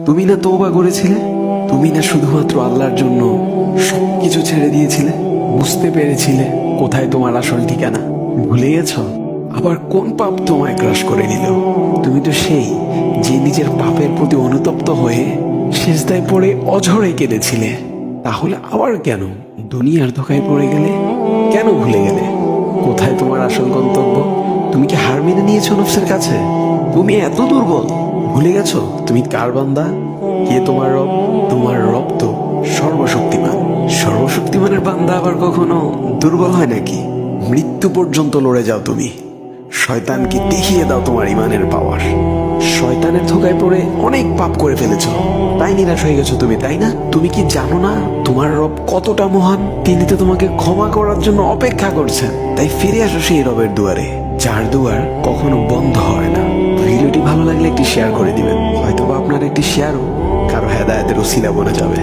তুমি না তওবা করেছিলে? তুমি না শুধুমাত্র আল্লাহর জন্য সবকিছু ছেড়ে দিয়েছিলে? বুঝতে পেরেছিলে কোথায় তোমার আসল ঠিকানা? ভুলে গেছ? আবার কোন পাপ তোমায় গ্রাস করে নিল? তুমি তো সেই যে নিজের পাপের প্রতি অনুতপ্ত হয়ে সিজদায় পড়ে অঝরে কেঁদেছিলে। তাহলে আবার কেন দুনিয়ার ধোকায় পড়ে গেলে? কেন ভুলে গেলে কোথায় তোমার আসল গন্তব্য? তুমি কি হার মেনে নিয়েছো নফসের কাছে? তুমি এত দুর্বল? ভুলে গেছো তুমি কার বান্দা? কে তোমার রব? তোমার রব তো সর্বশক্তিমান। সর্বশক্তিমানের বান্দা আবার কখনো দুর্বল হয় নাকি? মৃত্যু পর্যন্ত লড়ে যাও তুমি। শয়তানকে দেখিয়ে দাও তোমার ইমানের পাওয়ার। শয়তানের ধোকায় পড়ে অনেক পাপ করে ফেলেছো, তাই নিরাশ হয়ে গেছো তুমি, তাই না? তুমি কি জানো না তোমার রব কতটা মহান? তিনি তো তোমাকে ক্ষমা করার জন্য অপেক্ষা করছেন। তাই ফিরে আসো সেই রবের দুয়ারে, যার দুয়ার কখনো বন্ধ হয় না। ভিডিওটি ভালো লাগলে একটি শেয়ার করে দিবেন, হয়তোবা আপনার একটি শেয়ারও কারো হেদায়েতের উসিলা বনে যাবে।